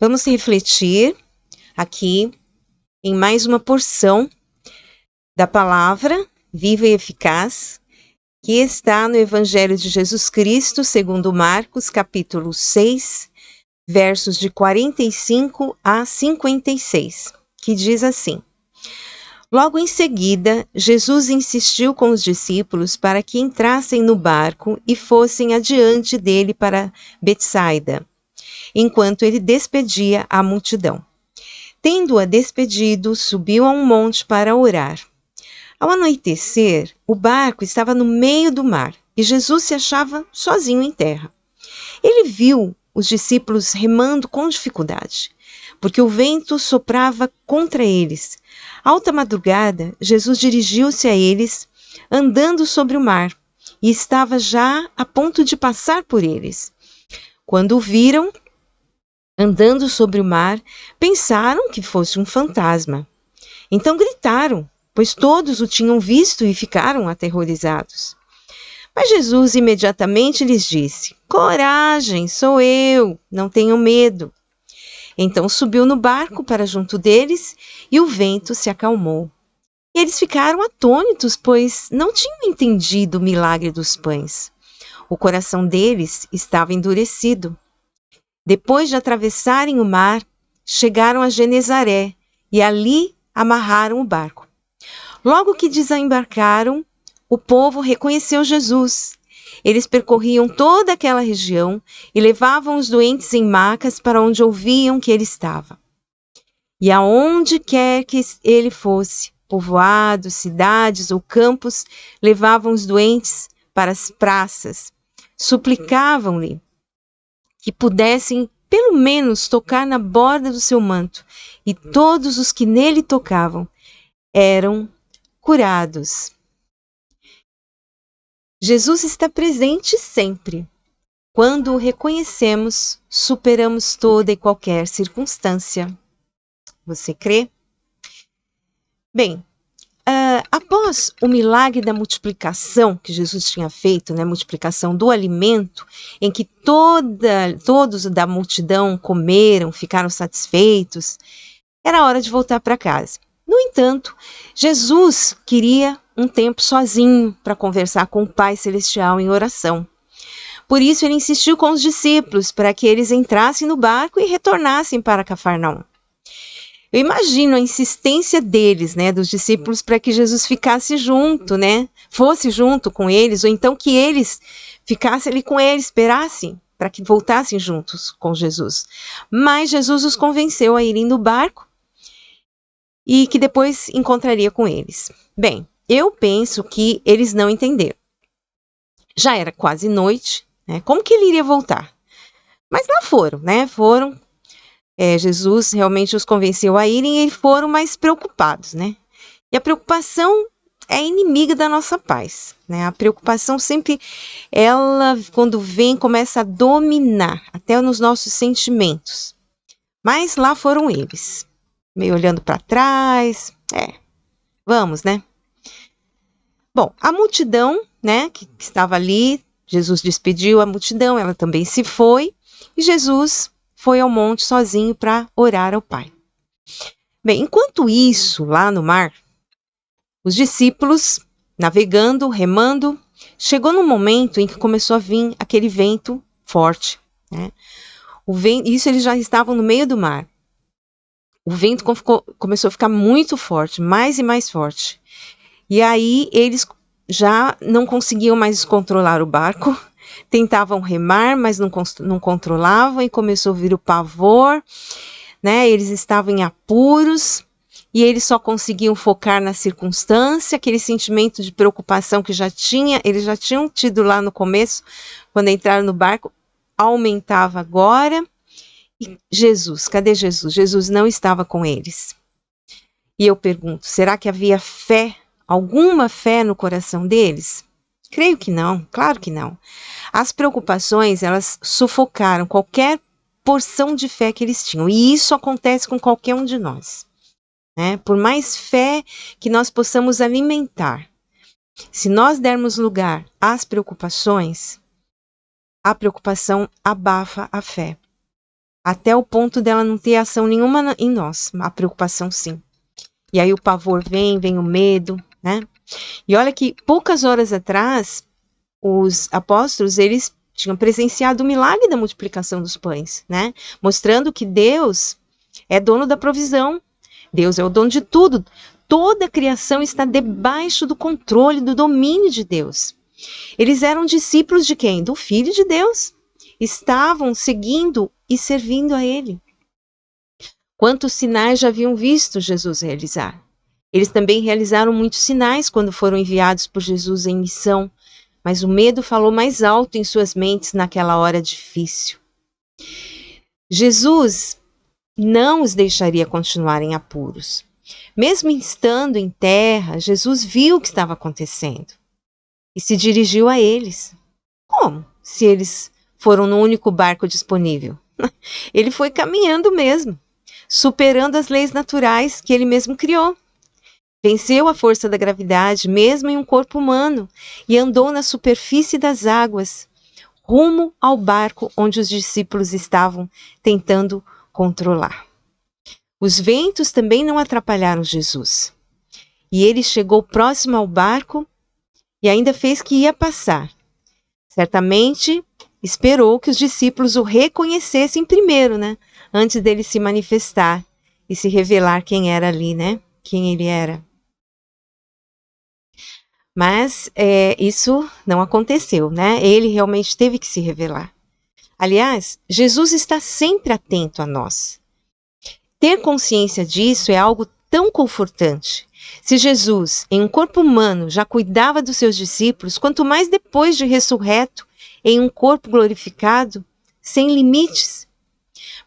Vamos refletir aqui em mais uma porção da palavra viva e eficaz que está no Evangelho de Jesus Cristo, segundo Marcos, capítulo 6, versos de 45 a 56, que diz assim: Logo em seguida, Jesus insistiu com os discípulos para que entrassem no barco e fossem adiante dele para Betsaida, enquanto ele despedia a multidão. Tendo-a despedido, subiu a um monte para orar. Ao anoitecer, o barco estava no meio do mar e Jesus se achava sozinho em terra. Ele viu os discípulos remando com dificuldade, porque o vento soprava contra eles. Alta madrugada, Jesus dirigiu-se a eles, andando sobre o mar, e estava já a ponto de passar por eles. Quando o viram andando sobre o mar, pensaram que fosse um fantasma. Então gritaram, pois todos o tinham visto e ficaram aterrorizados. Mas Jesus imediatamente lhes disse: Coragem, sou eu, não tenham medo. Então subiu no barco para junto deles e o vento se acalmou. E eles ficaram atônitos, pois não tinham entendido o milagre dos pães. O coração deles estava endurecido. Depois de atravessarem o mar, chegaram a Genezaré e ali amarraram o barco. Logo que desembarcaram, o povo reconheceu Jesus. Eles percorriam toda aquela região e levavam os doentes em macas para onde ouviam que ele estava. E aonde quer que ele fosse, povoados, cidades ou campos, levavam os doentes para as praças, suplicavam-lhe que pudessem pelo menos tocar na borda do seu manto, e todos os que nele tocavam eram curados. Jesus está presente sempre. Quando o reconhecemos, superamos toda e qualquer circunstância. Você crê? Bem, após o milagre da multiplicação que Jesus tinha feito, né, multiplicação do alimento, em que todos da multidão comeram, ficaram satisfeitos, era hora de voltar para casa. No entanto, Jesus queria um tempo sozinho para conversar com o Pai Celestial em oração. Por isso, ele insistiu com os discípulos para que eles entrassem no barco e retornassem para Cafarnaum. Eu imagino a insistência deles, né, dos discípulos, para que Jesus ficasse junto, né, fosse junto com eles, ou então que eles ficassem ali com eles, esperassem para que voltassem juntos com Jesus. Mas Jesus os convenceu a irem no barco e que depois encontraria com eles. Bem, eu penso que eles não entenderam. Já era quase noite, né, como que ele iria voltar? Mas lá foram, né, foram. Jesus realmente os convenceu a irem e eles foram mais preocupados, né? E a preocupação é inimiga da nossa paz, né? A preocupação sempre, ela, quando vem, começa a dominar até nos nossos sentimentos. Mas lá foram eles, meio olhando para trás, vamos, né? Bom, a multidão, né, que estava ali, Jesus despediu a multidão, ela também se foi, e Jesus foi ao monte sozinho para orar ao Pai. Bem, enquanto isso, lá no mar, os discípulos, navegando, remando, chegou num momento em que começou a vir aquele vento forte, né? Isso eles já estavam no meio do mar. O vento começou a ficar muito forte, mais e mais forte. E aí eles já não conseguiam mais controlar o barco, tentavam remar, mas não controlavam, e começou a vir o pavor, né? Eles estavam em apuros e eles só conseguiam focar na circunstância, aquele sentimento de preocupação que eles já tinham tido lá no começo, quando entraram no barco, aumentava agora. E Jesus, cadê Jesus? Jesus não estava com eles. E eu pergunto, será que havia fé, alguma fé no coração deles? Creio que não, claro que não. As preocupações, elas sufocaram qualquer porção de fé que eles tinham. E isso acontece com qualquer um de nós, né? Por mais fé que nós possamos alimentar, se nós dermos lugar às preocupações, a preocupação abafa a fé. até o ponto dela não ter ação nenhuma em nós, a preocupação sim. E aí o pavor vem o medo, né? E olha que poucas horas atrás, os apóstolos, eles tinham presenciado o milagre da multiplicação dos pães, né? Mostrando que Deus é dono da provisão, Deus é o dono de tudo. Toda a criação está debaixo do controle, do domínio de Deus. Eles eram discípulos de quem? Do Filho de Deus. Estavam seguindo e servindo a Ele. Quantos sinais já haviam visto Jesus realizar? Eles também realizaram muitos sinais quando foram enviados por Jesus em missão, mas o medo falou mais alto em suas mentes naquela hora difícil. Jesus não os deixaria continuar em apuros. Mesmo estando em terra, Jesus viu o que estava acontecendo e se dirigiu a eles. Como? Se eles foram no único barco disponível. Ele foi caminhando mesmo, superando as leis naturais que ele mesmo criou. Venceu a força da gravidade, mesmo em um corpo humano, e andou na superfície das águas, rumo ao barco onde os discípulos estavam tentando controlar. Os ventos também não atrapalharam Jesus. E ele chegou próximo ao barco e ainda fez que ia passar. Certamente esperou que os discípulos o reconhecessem primeiro, né? Antes dele se manifestar e se revelar quem era ali, né? Quem ele era. Mas isso não aconteceu, né? Ele realmente teve que se revelar. Aliás, Jesus está sempre atento a nós. Ter consciência disso é algo tão confortante. Se Jesus, em um corpo humano, já cuidava dos seus discípulos, quanto mais depois de ressurreto, em um corpo glorificado, sem limites.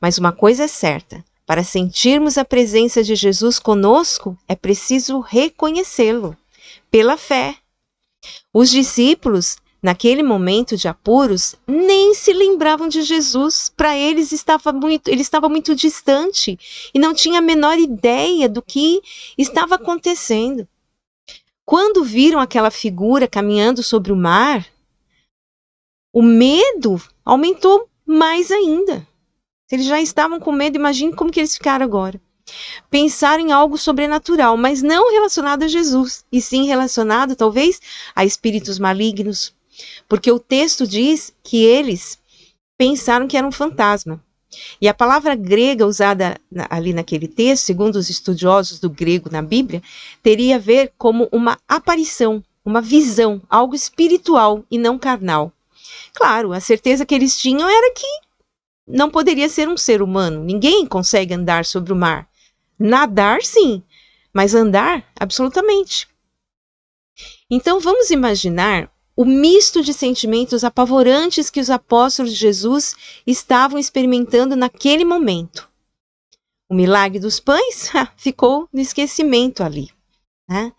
Mas uma coisa é certa, para sentirmos a presença de Jesus conosco, é preciso reconhecê-lo, pela fé. Os discípulos, naquele momento de apuros, nem se lembravam de Jesus. Para eles ele estava muito distante e não tinha a menor ideia do que estava acontecendo. Quando viram aquela figura caminhando sobre o mar, o medo aumentou mais ainda. Se eles já estavam com medo, imagine como que eles ficaram agora. Pensaram em algo sobrenatural, mas não relacionado a Jesus, e sim relacionado talvez a espíritos malignos, porque o texto diz que eles pensaram que era um fantasma. E a palavra grega usada ali naquele texto, segundo os estudiosos do grego na Bíblia, teria a ver como uma aparição, uma visão, algo espiritual e não carnal. Claro, a certeza que eles tinham era que não poderia ser um ser humano. Ninguém consegue andar sobre o mar. Nadar, sim, mas andar, absolutamente. Então, vamos imaginar o misto de sentimentos apavorantes que os apóstolos de Jesus estavam experimentando naquele momento. O milagre dos pães ficou no esquecimento ali, né?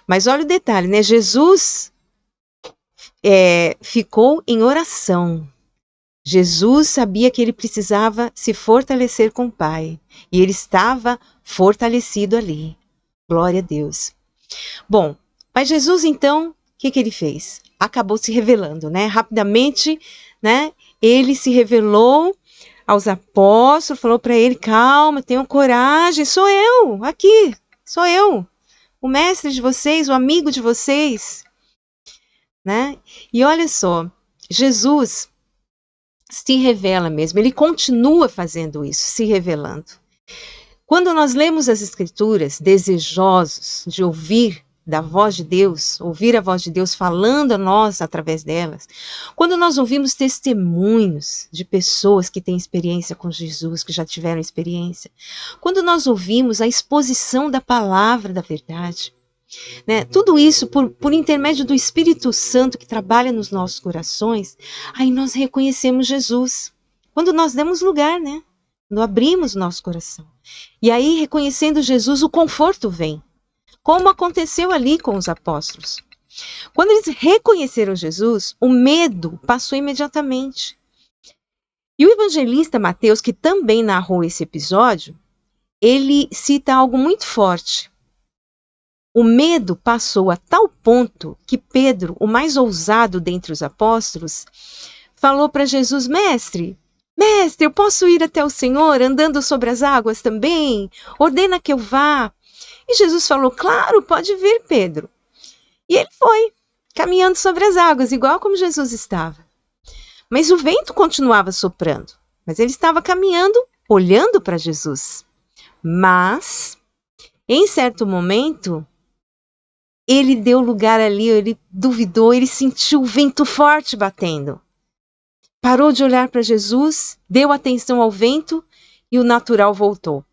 Mas olha o detalhe, né? Jesus ficou em oração. Jesus sabia que ele precisava se fortalecer com o Pai. E ele estava fortalecido ali. Glória a Deus. Bom, mas Jesus então, o que ele fez? Acabou se revelando, né? Rapidamente, né? Ele se revelou aos apóstolos, falou para ele, calma, tenham coragem, sou eu, aqui, sou eu, o mestre de vocês, o amigo de vocês, né? E olha só, Jesus se revela mesmo, ele continua fazendo isso, se revelando. Quando nós lemos as Escrituras, desejosos de ouvir da voz de Deus, ouvir a voz de Deus falando a nós através delas, quando nós ouvimos testemunhos de pessoas que têm experiência com Jesus, que já tiveram experiência, quando nós ouvimos a exposição da palavra da verdade, né, tudo isso por intermédio do Espírito Santo que trabalha nos nossos corações, aí nós reconhecemos Jesus. Quando nós demos lugar, né? Quando abrimos nosso coração. E aí, reconhecendo Jesus, o conforto vem. Como aconteceu ali com os apóstolos. Quando eles reconheceram Jesus, o medo passou imediatamente. E o evangelista Mateus, que também narrou esse episódio, ele cita algo muito forte. O medo passou a tal ponto que Pedro, o mais ousado dentre os apóstolos, falou para Jesus, mestre, Mestre, eu posso ir até o Senhor andando sobre as águas também? Ordena que eu vá. E Jesus falou, claro, pode vir, Pedro. E ele foi, caminhando sobre as águas, igual como Jesus estava. Mas o vento continuava soprando. Mas ele estava caminhando, olhando para Jesus. Mas, em certo momento, ele deu lugar ali, ele duvidou, ele sentiu o vento forte batendo. Parou de olhar para Jesus, deu atenção ao vento e o natural voltou.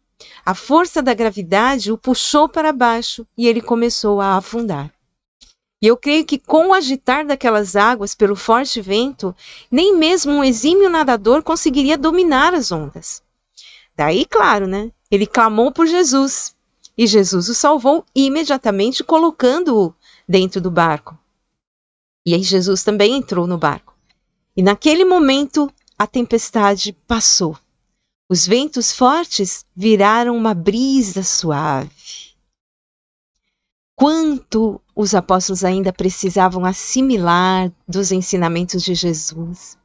A força da gravidade o puxou para baixo e ele começou a afundar. E eu creio que com o agitar daquelas águas pelo forte vento, nem mesmo um exímio nadador conseguiria dominar as ondas. Daí, claro, né? Ele clamou por Jesus e Jesus o salvou imediatamente colocando-o dentro do barco. E aí Jesus também entrou no barco. E naquele momento a tempestade passou. Os ventos fortes viraram uma brisa suave. Quanto os apóstolos ainda precisavam assimilar dos ensinamentos de Jesus.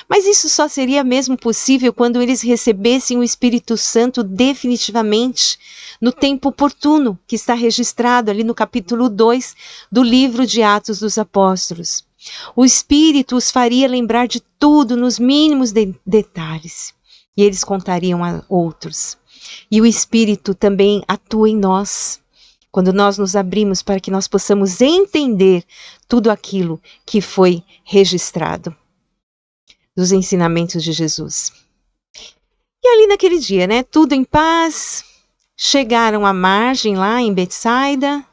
Mas isso só seria mesmo possível quando eles recebessem o Espírito Santo definitivamente no tempo oportuno, que está registrado ali no capítulo 2 do livro de Atos dos Apóstolos. O Espírito os faria lembrar de tudo nos mínimos detalhes. E eles contariam a outros. E o Espírito também atua em nós, quando nós nos abrimos para que nós possamos entender tudo aquilo que foi registrado dos ensinamentos de Jesus. E ali naquele dia, né, tudo em paz, chegaram à margem lá em Betsaida.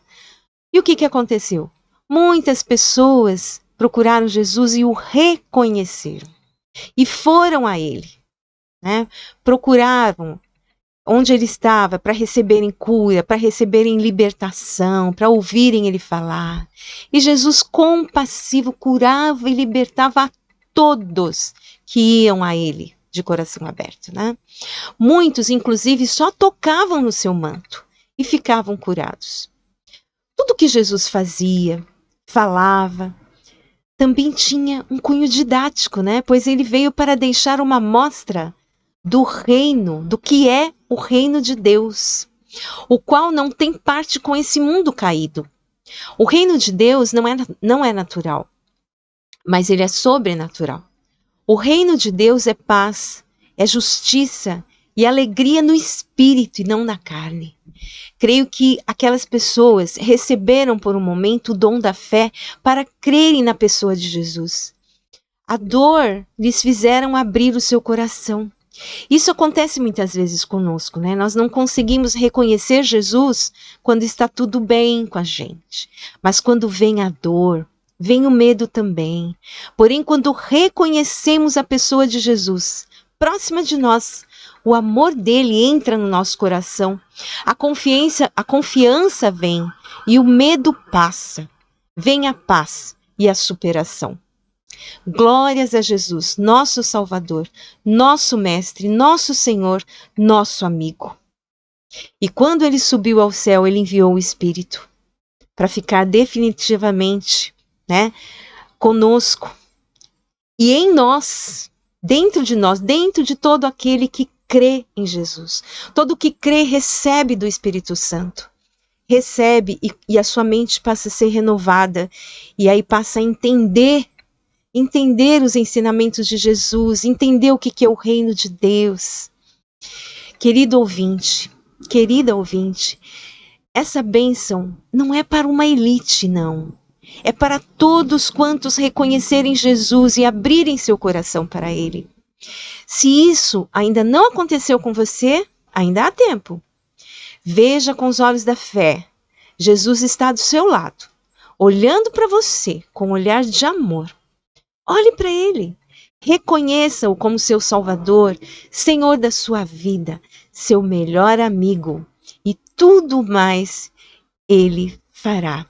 E o que aconteceu? Muitas pessoas procuraram Jesus e o reconheceram. E foram a ele, né? Procuraram onde ele estava para receberem cura, para receberem libertação, para ouvirem ele falar. E Jesus, compassivo, curava e libertava a todos que iam a ele de coração aberto, né? Muitos, inclusive, só tocavam no seu manto e ficavam curados. Tudo que Jesus fazia, falava, também tinha um cunho didático, né? Pois ele veio para deixar uma amostra do reino, do que é o reino de Deus, o qual não tem parte com esse mundo caído. O reino de Deus não é natural, mas ele é sobrenatural. O reino de Deus é paz, é justiça e alegria no espírito e não na carne. Creio que aquelas pessoas receberam por um momento o dom da fé para crerem na pessoa de Jesus. A dor lhes fizeram abrir o seu coração. Isso acontece muitas vezes conosco, né? Nós não conseguimos reconhecer Jesus quando está tudo bem com a gente. Mas quando vem a dor, vem o medo também. Porém, quando reconhecemos a pessoa de Jesus próxima de nós, o amor dele entra no nosso coração, a confiança vem e o medo passa. Vem a paz e a superação. Glórias a Jesus, nosso Salvador, nosso Mestre, nosso Senhor, nosso amigo. E quando ele subiu ao céu, ele enviou o Espírito para ficar definitivamente, né, conosco e em nós, dentro de todo aquele que crê em Jesus. Todo que crê recebe do Espírito Santo. Recebe e a sua mente passa a ser renovada e aí passa a entender os ensinamentos de Jesus, entender o que é o reino de Deus. Querido ouvinte, querida ouvinte, essa bênção não é para uma elite, não. É para todos quantos reconhecerem Jesus e abrirem seu coração para ele. Se isso ainda não aconteceu com você, ainda há tempo. Veja com os olhos da fé. Jesus está do seu lado, olhando para você com um olhar de amor. Olhe para ele. Reconheça-o como seu Salvador, Senhor da sua vida, seu melhor amigo. E tudo mais ele fará.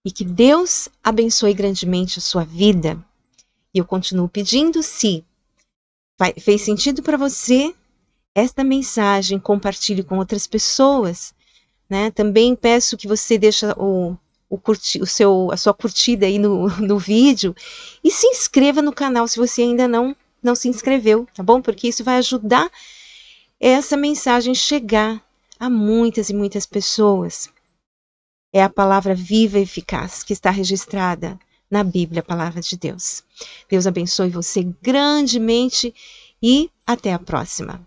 E que Deus abençoe grandemente a sua vida. E eu continuo pedindo, se fez sentido para você esta mensagem, compartilhe com outras pessoas, né? Também peço que você deixe a sua curtida aí no vídeo e se inscreva no canal se você ainda não não se inscreveu, tá bom? Porque isso vai ajudar essa mensagem chegar a muitas e muitas pessoas. É a palavra viva e eficaz que está registrada na Bíblia, a palavra de Deus. Deus abençoe você grandemente e até a próxima.